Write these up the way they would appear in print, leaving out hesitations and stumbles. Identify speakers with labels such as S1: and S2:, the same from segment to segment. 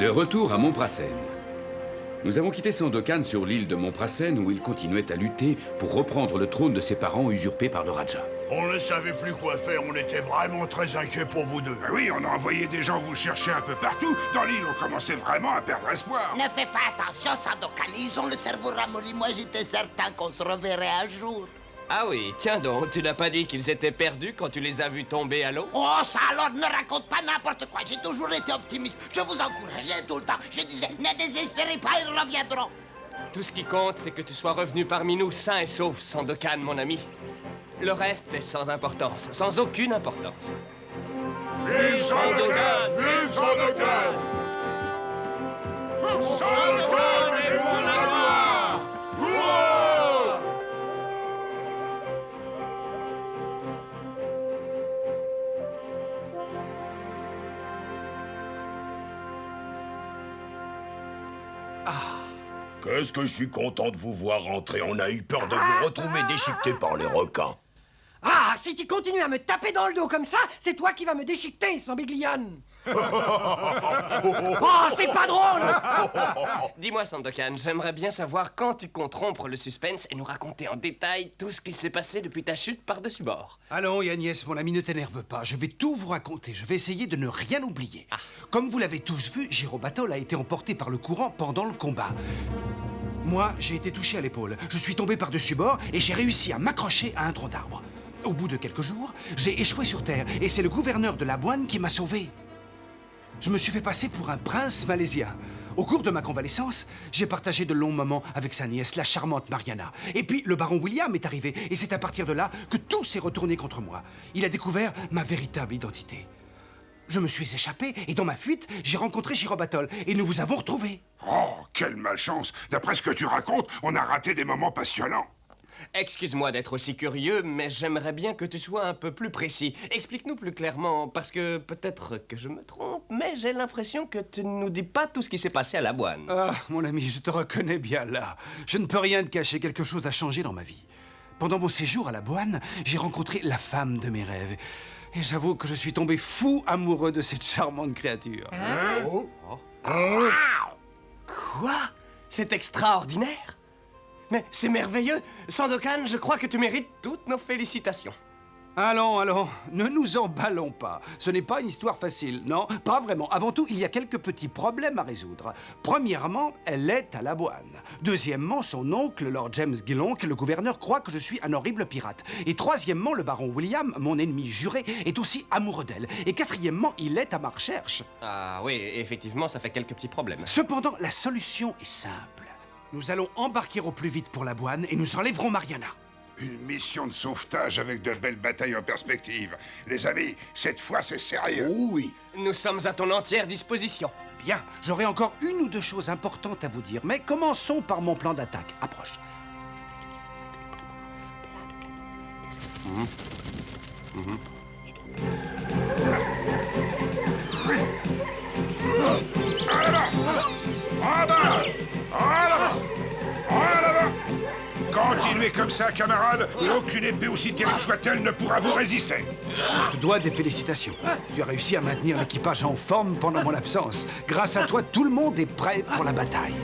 S1: De retour à Montprasen. Nous avons quitté Sandokan sur l'île de Montprasen où il continuait à lutter pour reprendre le trône de ses parents usurpé par le Raja.
S2: On ne savait plus quoi faire, on était vraiment très inquiets pour vous deux.
S3: Ah oui, on a envoyé des gens vous chercher un peu partout. Dans l'île, on commençait vraiment à perdre espoir.
S4: Ne fais pas attention, Sandokan, ils ont le cerveau ramolli. Moi, j'étais certain qu'on se reverrait un jour.
S5: Ah oui, tiens donc, tu n'as pas dit qu'ils étaient perdus quand tu les as vus tomber à l'eau?
S4: Oh, ça alors, ne raconte pas n'importe quoi. J'ai toujours été optimiste. Je vous encourageais tout le temps. Je disais, ne désespérez pas, ils reviendront.
S5: Tout ce qui compte, c'est que tu sois revenu parmi nous sain et sauf, Sandokan, mon ami. Le reste est sans importance, sans aucune importance.
S2: Vive Sandokan! Vive Sandokan! Sandokan est pour la gloire!
S6: Qu'est-ce que je suis content de vous voir rentrer. On a eu peur de vous retrouver déchiqueté par les requins.
S7: Ah, si tu continues à me taper dans le dos comme ça, c'est toi qui vas me déchiqueter, Sambiglion. Oh, c'est pas drôle.
S5: Dis-moi, Sandokan, j'aimerais bien savoir quand tu comptes rompre le suspense et nous raconter en détail tout ce qui s'est passé depuis ta chute par-dessus bord.
S8: Allons, Yagnès, mon ami, ne t'énerve pas. Je vais tout vous raconter. Je vais essayer de ne rien oublier. Comme vous l'avez tous vu, Girobatol a été emporté par le courant pendant le combat. Moi, j'ai été touché à l'épaule. Je suis tombé par-dessus bord et j'ai réussi à m'accrocher à un tronc d'arbre. Au bout de quelques jours, j'ai échoué sur Terre et c'est le gouverneur de Labuan qui m'a sauvé. Je me suis fait passer pour un prince malaisien. Au cours de ma convalescence, j'ai partagé de longs moments avec sa nièce, la charmante Mariana. Et puis, le baron William est arrivé, et c'est à partir de là que tout s'est retourné contre moi. Il a découvert ma véritable identité. Je me suis échappé, et dans ma fuite, j'ai rencontré Girobatol, et nous vous avons retrouvés.
S3: Oh, quelle malchance. D'après ce que tu racontes, on a raté des moments passionnants.
S5: Excuse-moi d'être aussi curieux, mais j'aimerais bien que tu sois un peu plus précis. Explique-nous plus clairement, parce que peut-être que je me trompe, mais j'ai l'impression que tu ne nous dis pas tout ce qui s'est passé à Labuan.
S8: Ah, mon ami, je te reconnais bien là. Je ne peux rien te cacher, quelque chose a changé dans ma vie. Pendant mon séjour à Labuan, j'ai rencontré la femme de mes rêves. Et j'avoue que je suis tombé fou amoureux de cette charmante créature.
S5: Quoi? C'est extraordinaire! Mais c'est merveilleux! Sandokan, je crois que tu mérites toutes nos félicitations.
S8: Allons, allons, ne nous emballons pas. Ce n'est pas une histoire facile, non, pas vraiment. Avant tout, il y a quelques petits problèmes à résoudre. Premièrement, elle est à Labuan. Deuxièmement, son oncle, Lord James Gillonk, le gouverneur, croit que je suis un horrible pirate. Et troisièmement, le baron William, mon ennemi juré, est aussi amoureux d'elle. Et quatrièmement, il est à ma recherche.
S5: Ah oui, effectivement, ça fait quelques petits problèmes.
S8: Cependant, la solution est simple. Nous allons embarquer au plus vite pour Labuan et nous enlèverons Mariana.
S3: Une mission de sauvetage avec de belles batailles en perspective. Les amis, cette fois, c'est sérieux.
S6: Oh oui.
S5: Nous sommes à ton entière disposition.
S8: Bien, j'aurai encore une ou deux choses importantes à vous dire, mais commençons par mon plan d'attaque. Approche.
S3: Continuez comme ça, camarades, et aucune épée aussi terrible soit-elle ne pourra vous résister.
S8: Je te dois des félicitations. Tu as réussi à maintenir l'équipage en forme pendant mon absence. Grâce à toi, tout le monde est prêt pour la bataille.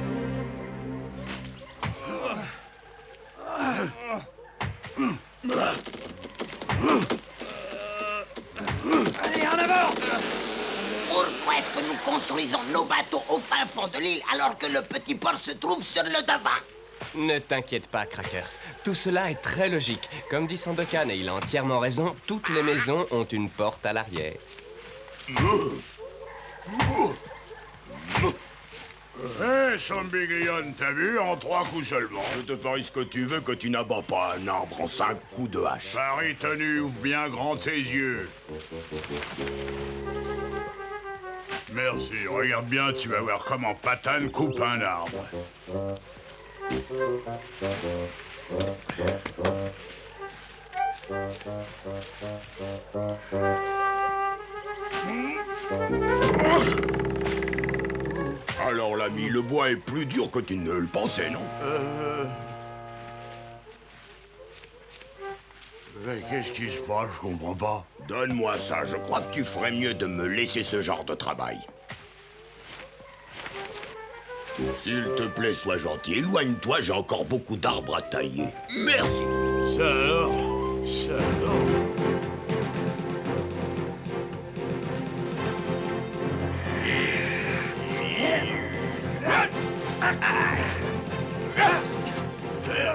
S7: Allez, en avant.
S4: Pourquoi est-ce que nous construisons nos bateaux au fin fond de l'île alors que le petit port se trouve sur le devant?
S5: Ne t'inquiète pas, Crackers. Tout cela est très logique. Comme dit Sandokan, et il a entièrement raison, toutes les maisons ont une porte à l'arrière.
S2: Hé, Sambiglion, t'as vu, en 3 coups seulement.
S6: Je te parie ce que tu veux que tu n'abats pas un arbre en 5 coups de hache.
S2: Paris tenu, ouvre bien grand tes yeux. Merci, regarde bien, tu vas voir comment Patane coupe un arbre.
S6: Alors l'ami, le bois est plus dur que tu ne le pensais, non?
S2: Mais qu'est-ce qui se passe? Je comprends pas.
S6: Donne-moi ça, je crois que tu ferais mieux de me laisser ce genre de travail. S'il te plaît, sois gentil. Éloigne-toi, j'ai encore beaucoup d'arbres à tailler. Merci.
S2: Ça alors? Ça alors?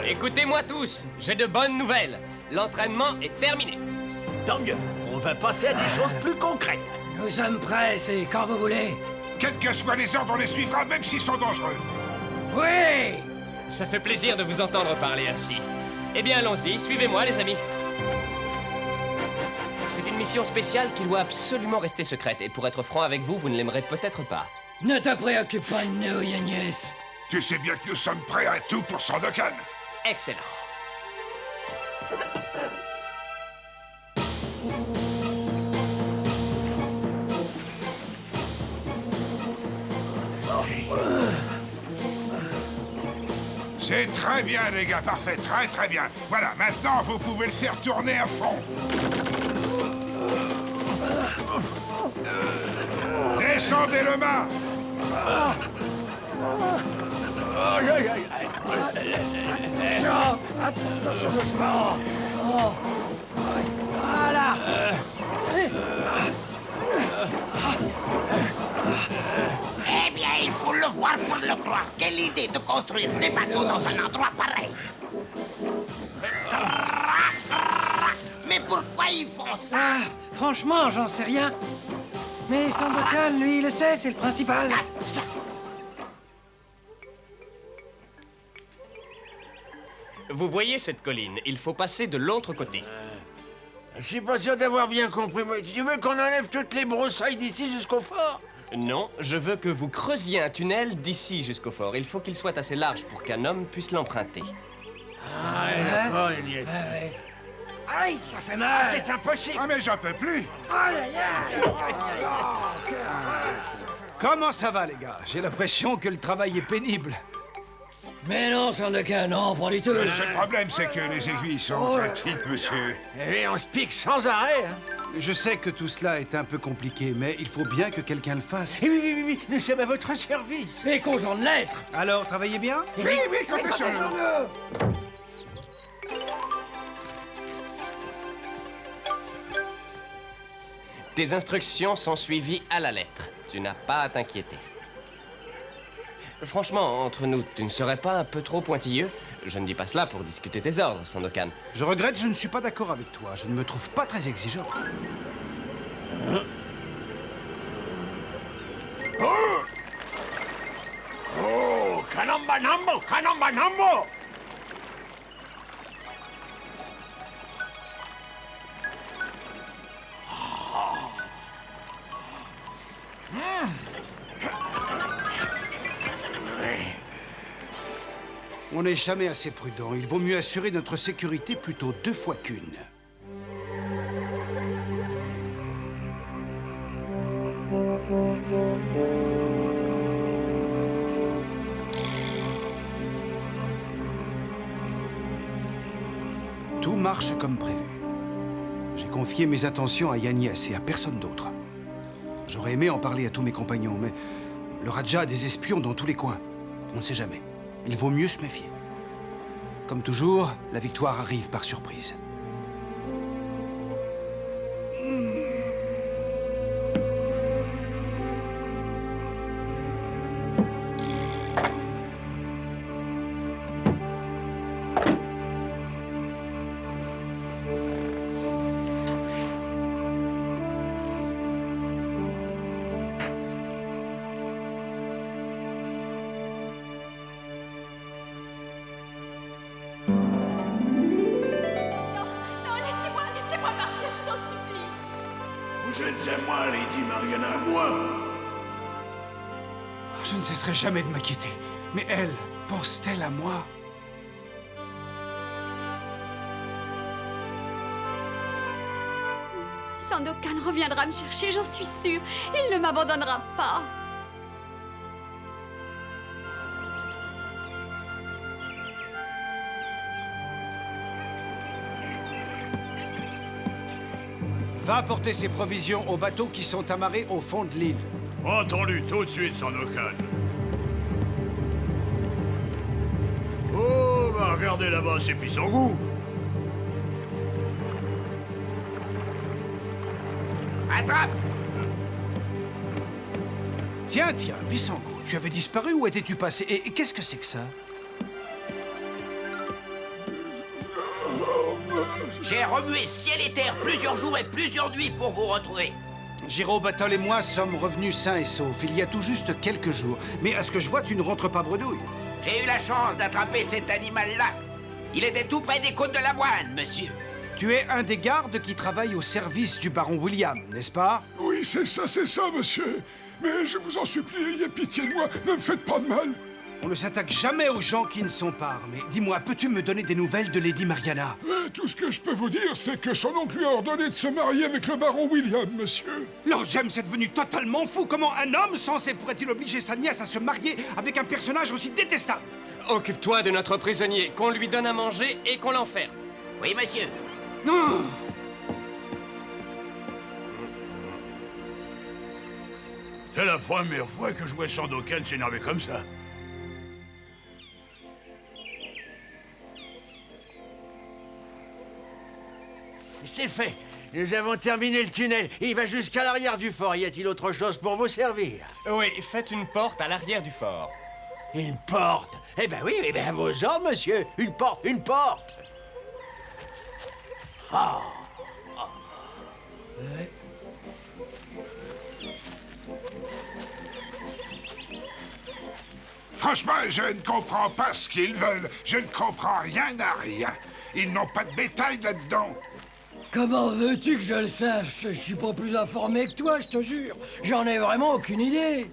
S5: Écoutez-moi tous, j'ai de bonnes nouvelles. L'entraînement est terminé.
S6: Tant mieux. On va passer à des choses plus concrètes.
S7: Nous sommes prêts, c'est quand vous voulez.
S3: Quels que soient les ordres, on les suivra, même s'ils sont dangereux.
S7: Oui!
S5: Ça fait plaisir de vous entendre parler ainsi. Eh bien, allons-y, suivez-moi, les amis. C'est une mission spéciale qui doit absolument rester secrète. Et pour être franc avec vous, vous ne l'aimerez peut-être pas.
S7: Ne te préoccupe pas de nous, Yagnès.
S3: Tu sais bien que nous sommes prêts à tout pour Sandokan.
S5: Excellent.
S3: C'est très bien, les gars, parfait, très très bien. Voilà, maintenant, vous pouvez le faire tourner à fond. Descendez le mât.
S7: Attention! Attention doucement! Oh. Voilà!
S4: Eh bien, il faut le voir pour le croire. Quelle idée de construire des bateaux dans un endroit pareil. Mais pourquoi ils font ça?
S7: Ah, franchement, j'en sais rien. Mais Sandokan, lui, il le sait, c'est le principal.
S5: Vous voyez cette colline, il faut passer de l'autre côté.
S9: Je suis pas sûr d'avoir bien compris. Mais tu veux qu'on enlève toutes les broussailles d'ici jusqu'au fort?
S5: Non, je veux que vous creusiez un tunnel d'ici jusqu'au fort. Il faut qu'il soit assez large pour qu'un homme puisse l'emprunter.
S9: Ah, d'accord, Elias.
S7: Aïe, ça fait mal!
S9: C'est impossible.
S3: Ah, mais j'en peux plus.
S7: Aïe, aïe, aïe.
S8: Comment ça va, les gars? J'ai l'impression que le travail est pénible.
S7: Mais non, Sandokan, non, pas du tout.
S3: Le seul problème, c'est que les aiguilles sont très petites, monsieur.
S9: Et on se pique sans arrêt. Hein.
S8: Je sais que tout cela est un peu compliqué, mais il faut bien que quelqu'un le fasse.
S9: Oui, nous sommes à votre service.
S7: Et content de l'être!
S8: Alors, travaillez bien?
S3: Oui, comptez sur nous.
S5: Tes instructions sont suivies à la lettre. Tu n'as pas à t'inquiéter. Franchement, entre nous, tu ne serais pas un peu trop pointilleux? Je ne dis pas cela pour discuter tes ordres, Sandokan.
S8: Je regrette, je ne suis pas d'accord avec toi. Je ne me trouve pas très exigeant.
S6: Oh, Kanambanambo, Kanambanambo.
S8: On n'est jamais assez prudent. Il vaut mieux assurer notre sécurité plutôt 2 fois qu'une. Tout marche comme prévu. J'ai confié mes attentions à Yagnès et à personne d'autre. J'aurais aimé en parler à tous mes compagnons, mais le Raja a des espions dans tous les coins. On ne sait jamais. Il vaut mieux se méfier. Comme toujours, la victoire arrive par surprise.
S10: Laissez-moi partir, je vous en supplie.
S6: Vous êtes à moi, Lady Mariana, à moi.
S8: Je ne cesserai jamais de m'inquiéter. Mais elle, pense-t-elle à moi?
S10: Sandokan reviendra me chercher, j'en suis sûre. Il ne m'abandonnera pas.
S8: Va apporter ses provisions aux bateaux qui sont amarrés au fond de l'île.
S2: Entendu, tout de suite, Sandokan. regardez là-bas, c'est Pisangou.
S4: Attrape!
S8: Tiens, Pisangou, tu avais disparu, où étais-tu passé? Et qu'est-ce que c'est que ça?
S4: J'ai remué ciel et terre plusieurs jours et plusieurs nuits pour vous retrouver.
S8: Giro Battle et moi sommes revenus sains et saufs, il y a tout juste quelques jours. Mais à ce que je vois, tu ne rentres pas bredouille.
S4: J'ai eu la chance d'attraper cet animal-là. Il était tout près des côtes de l'Avoine, monsieur.
S8: Tu es un des gardes qui travaille au service du baron William, n'est-ce pas?
S11: Oui, c'est ça, monsieur. Mais je vous en supplie, ayez pitié de moi, ne me faites pas de mal.
S8: On ne s'attaque jamais aux gens qui ne sont pas armés. Dis-moi, peux-tu me donner des nouvelles de Lady Mariana?
S11: Tout ce que je peux vous dire, c'est que son oncle lui a ordonné de se marier avec le baron William, monsieur.
S8: Lord James est devenu totalement fou. Comment un homme censé pourrait-il obliger sa nièce à se marier avec un personnage aussi détestable?
S5: Occupe-toi de notre prisonnier, qu'on lui donne à manger et qu'on l'enferme.
S4: Oui, monsieur.
S8: Non!
S2: C'est la première fois que je vois Sandokan s'énerver comme ça.
S9: C'est fait. Nous avons terminé le tunnel. Il va jusqu'à l'arrière du fort. Y a-t-il autre chose pour vous servir?
S5: Oui, faites une porte à l'arrière du fort.
S9: Une porte? Eh ben oui, à vos ordres, monsieur. Une porte. Ah. Ouais.
S3: Franchement, je ne comprends pas ce qu'ils veulent. Je ne comprends rien à rien. Ils n'ont pas de bétail là-dedans.
S7: Comment veux-tu que je le sache? Je suis pas plus informé que toi, je te jure. J'en ai vraiment aucune idée.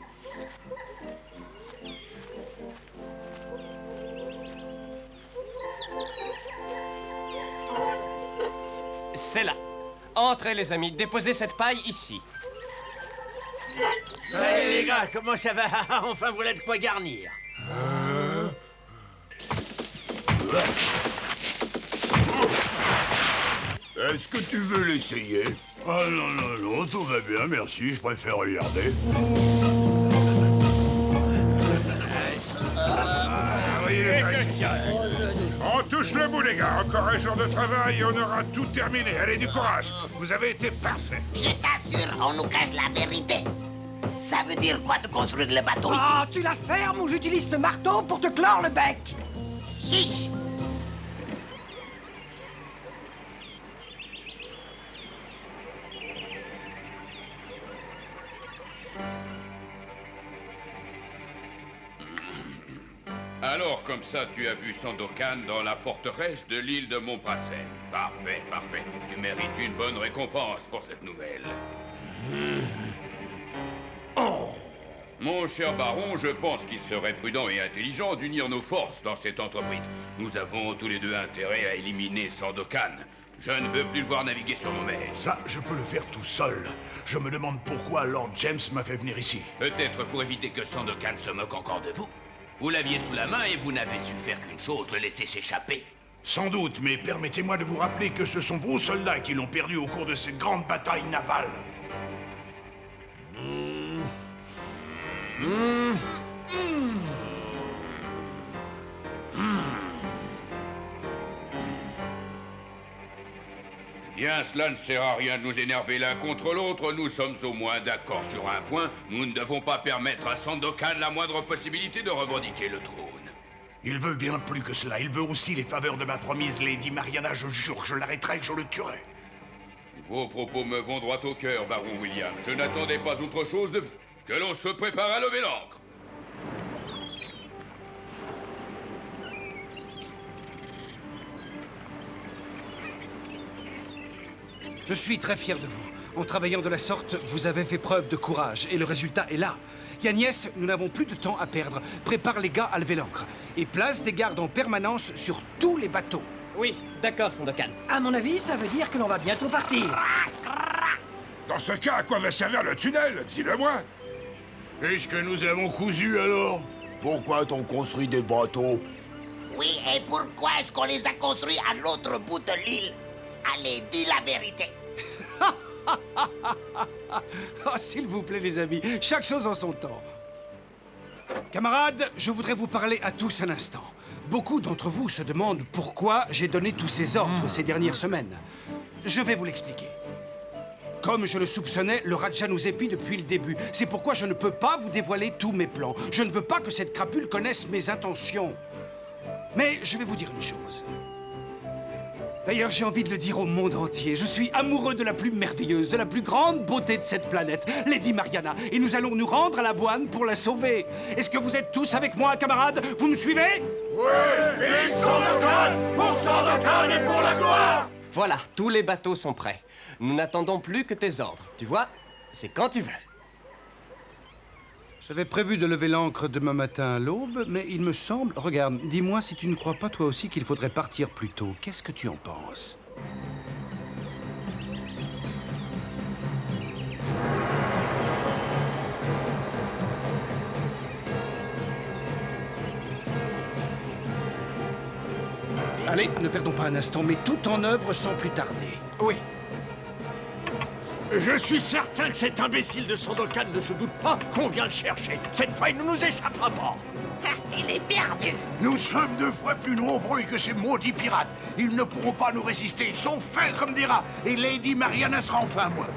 S5: C'est là. Entrez, les amis, déposez cette paille ici.
S9: Salut les gars, comment ça va? Enfin, voilà de quoi garnir.
S6: Est-ce que tu veux l'essayer?
S2: Ah non, tout va bien, merci, je préfère regarder.
S3: On touche le bout, les gars. Encore un jour de travail et on aura tout terminé. Allez, du courage. Vous avez été parfaits.
S4: Je t'assure, on nous cache la vérité. Ça veut dire quoi de construire le bateau ici?
S7: Ah, tu la fermes ou j'utilise ce marteau pour te clore le bec?
S4: Chiche!
S1: Alors, comme ça, tu as vu Sandokan dans la forteresse de l'île de Montprassen. Parfait. Tu mérites une bonne récompense pour cette nouvelle. Mon cher baron, je pense qu'il serait prudent et intelligent d'unir nos forces dans cette entreprise. Nous avons tous les deux intérêt à éliminer Sandokan. Je ne veux plus le voir naviguer sur nos mers.
S6: Ça, je peux le faire tout seul. Je me demande pourquoi Lord James m'a fait venir ici.
S1: Peut-être pour éviter que Sandokan se moque encore de vous. Vous l'aviez sous la main et vous n'avez su faire qu'une chose, le laisser s'échapper.
S6: Sans doute, mais permettez-moi de vous rappeler que ce sont vos soldats qui l'ont perdu au cours de cette grande bataille navale.
S1: Bien, cela ne sert à rien de nous énerver l'un contre l'autre. Nous sommes au moins d'accord sur un point. Nous ne devons pas permettre à Sandokan la moindre possibilité de revendiquer le trône.
S6: Il veut bien plus que cela. Il veut aussi les faveurs de ma promise Lady Mariana. Je jure que je l'arrêterai et que je le tuerai.
S1: Vos propos me vont droit au cœur, baron William. Je n'attendais pas autre chose de vous. Que l'on se prépare à lever l'ancre.
S8: Je suis très fier de vous. En travaillant de la sorte, vous avez fait preuve de courage, et le résultat est là. Yagnès, nous n'avons plus de temps à perdre. Prépare les gars à lever l'ancre. Et place des gardes en permanence sur tous les bateaux.
S5: Oui, d'accord, Sandokan.
S7: À mon avis, ça veut dire que l'on va bientôt partir.
S3: Dans ce cas, à quoi va servir le tunnel? Dis-le-moi.
S2: Est-ce que nous avons cousu alors?
S6: Pourquoi t'ont construit des bateaux?
S4: Oui, et pourquoi est-ce qu'on les a construits à l'autre bout de l'île? Allez, dis la vérité.
S8: Oh, s'il vous plaît, les amis, chaque chose en son temps. Camarades, je voudrais vous parler à tous un instant. Beaucoup d'entre vous se demandent pourquoi j'ai donné tous ces ordres ces dernières semaines. Je vais vous l'expliquer. Comme je le soupçonnais, le Raja nous épie depuis le début. C'est pourquoi je ne peux pas vous dévoiler tous mes plans. Je ne veux pas que cette crapule connaisse mes intentions. Mais je vais vous dire une chose. D'ailleurs, j'ai envie de le dire au monde entier. Je suis amoureux de la plus merveilleuse, de la plus grande beauté de cette planète, Lady Mariana. Et nous allons nous rendre à Laboine pour la sauver. Est-ce que vous êtes tous avec moi, camarades? Vous me suivez?
S6: Oui, vive Sandokan, pour Sandokan et pour la gloire!
S5: Voilà, tous les bateaux sont prêts. Nous n'attendons plus que tes ordres. Tu vois, c'est quand tu veux.
S8: J'avais prévu de lever l'ancre demain matin à l'aube, mais il me semble... Regarde, dis-moi si tu ne crois pas toi aussi qu'il faudrait partir plus tôt. Qu'est-ce que tu en penses? Allez, ne perdons pas un instant, mais tout en œuvre sans plus tarder.
S9: Oui. Je suis certain que cet imbécile de Sandokan ne se doute pas qu'on vient le chercher. Cette fois, il ne nous échappera pas.
S4: Il est perdu.
S6: Nous sommes 2 fois plus nombreux que ces maudits pirates. Ils ne pourront pas nous résister. Ils sont fins comme des rats. Et Lady Mariana sera enfin à moi.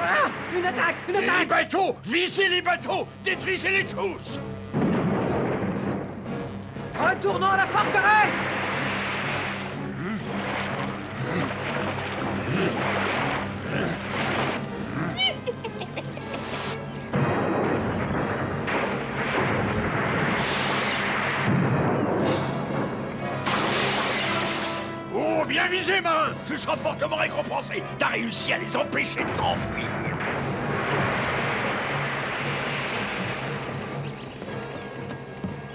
S9: Ah, une attaque! Une attaque! Les bateaux! Visez les bateaux! Détruisez-les tous! Retournons à la forteresse! Oh, bien visé, marin! Tu seras fortement récompensé! T'as réussi à les empêcher de s'enfuir!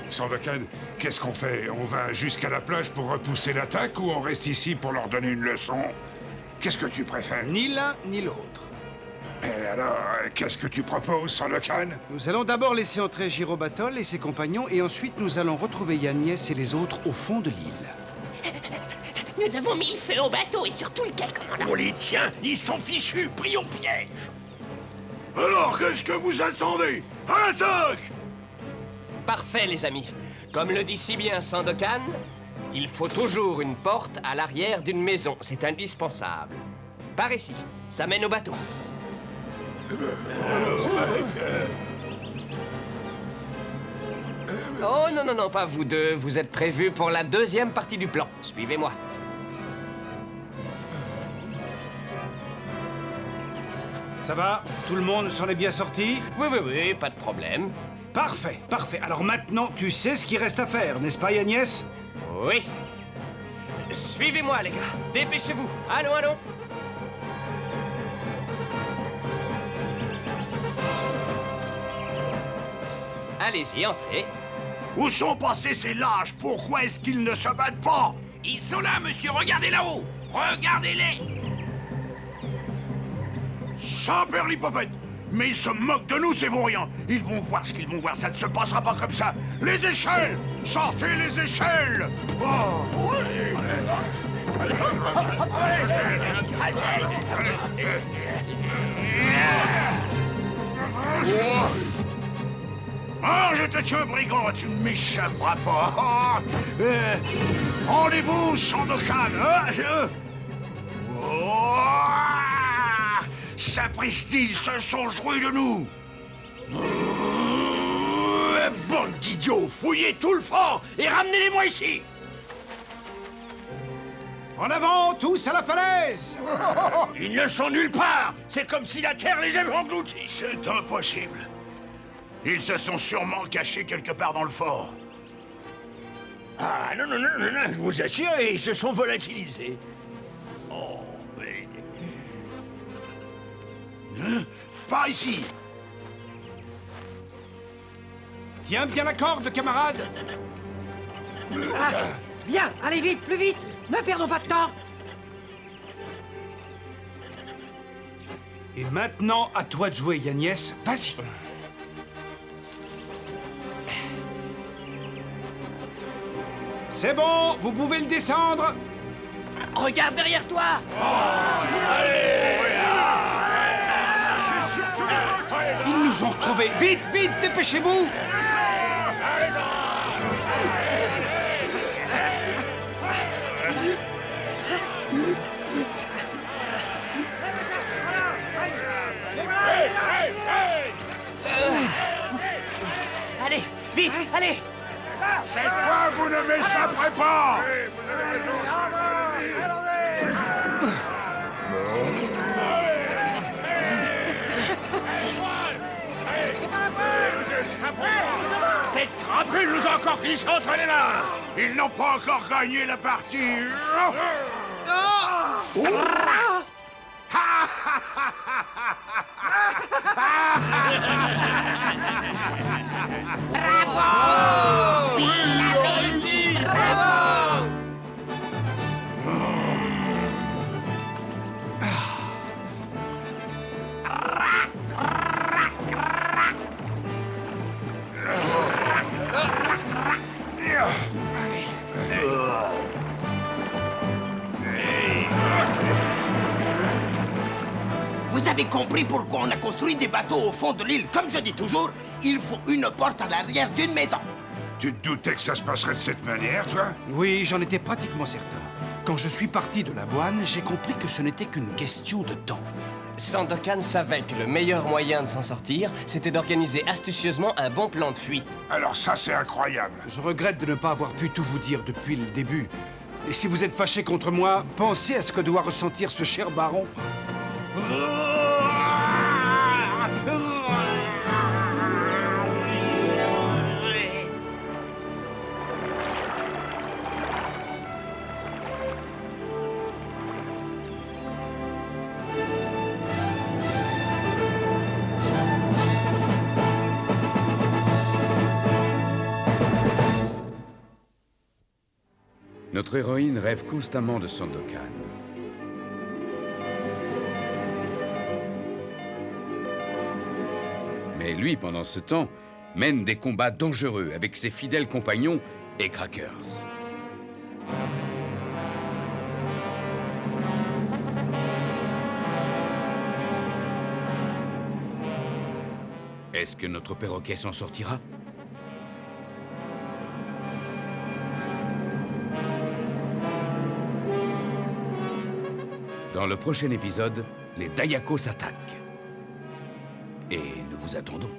S3: Sandokan, qu'est-ce qu'on fait? On va jusqu'à la plage pour repousser l'attaque ou on reste ici pour leur donner une leçon? Qu'est-ce que tu préfères?
S8: Ni l'un ni l'autre.
S3: Et alors, qu'est-ce que tu proposes, Sandokan?
S8: Nous allons d'abord laisser entrer Girobatol et ses compagnons, et ensuite nous allons retrouver Yagnès et les autres au fond de l'île.
S4: Nous avons mis le feu au bateau et sur tout le quai, commandant.
S9: On les tient! Ils sont fichus! Pris au piège!
S6: Alors, qu'est-ce que vous attendez? À l'attaque!
S5: Parfait, les amis. Comme le dit si bien Sandokan, il faut toujours une porte à l'arrière d'une maison. C'est indispensable. Par ici, ça mène au bateau. Oh non, non, non, pas vous deux. Vous êtes prévus pour la deuxième partie du plan. Suivez-moi.
S8: Ça va? Tout le monde s'en est bien sorti?
S5: Oui, oui, oui, pas de problème.
S8: Parfait, parfait. Alors maintenant, tu sais ce qu'il reste à faire, n'est-ce pas, Yagnès?
S5: Oui. Suivez-moi, les gars. Dépêchez-vous. Allons, allons. Allez-y, entrez.
S6: Où sont passés ces lâches? Pourquoi est-ce qu'ils ne se battent pas?
S1: Ils sont là, monsieur. Regardez là-haut. Regardez-les.
S6: Saperlipopette! Mais ils se moquent de nous, ces vauriens! Ils vont voir ce qu'ils vont voir, ça ne se passera pas comme ça! Les échelles! Sortez les échelles! Oh. Ah, je te tiens, brigand, tu ne m'échapperas pas! Rendez-vous, Sandokan! Sapristi, ils se sont joués de nous!
S9: Bande d'idiots! Fouillez tout le fort et ramenez-les-moi ici!
S8: En avant, tous à la falaise!
S9: Ils ne sont nulle part! C'est comme si la terre les avait engloutis!
S6: C'est impossible! Ils se sont sûrement cachés quelque part dans le fort.
S9: Ah, non, non, non, non, non, je vous assure, ils se sont volatilisés. Oh, mais...
S6: Hein? Par ici!
S8: Tiens bien la corde, camarade!
S7: Ah, bien, allez vite, plus vite! Ne perdons pas de temps!
S8: Et maintenant, à toi de jouer, Yagnès. Vas-y! C'est bon, vous pouvez le descendre!
S4: Regarde derrière toi!
S8: Ils nous ont retrouvés! Vite, vite, dépêchez-vous!
S9: Allez!
S6: Cette fois, vous ne m'échapperez pas! Cette crapule nous a encore glissé entre les mains! Ils n'ont pas encore gagné la partie!
S4: Bravo! Oui, il a réussi! Bravo! Vous avez compris pourquoi on a construit des bateaux au fond de l'île. Comme je dis toujours, il faut une porte à l'arrière d'une maison.
S3: Tu te doutais que ça se passerait de cette manière, toi?
S8: Oui, j'en étais pratiquement certain. Quand je suis parti de la Boine, j'ai compris que ce n'était qu'une question de temps.
S5: Sandokan savait que le meilleur moyen de s'en sortir, c'était d'organiser astucieusement un bon plan de fuite.
S3: Alors ça, c'est incroyable.
S8: Je regrette de ne pas avoir pu tout vous dire depuis le début. Et si vous êtes fâché contre moi, pensez à ce que doit ressentir ce cher baron.
S1: Notre héroïne rêve constamment de Sandokan. Mais lui, pendant ce temps, mène des combats dangereux avec ses fidèles compagnons et Crackers. Est-ce que notre perroquet s'en sortira ? Dans le prochain épisode, les Dayakos s'attaquent. Et nous vous attendons.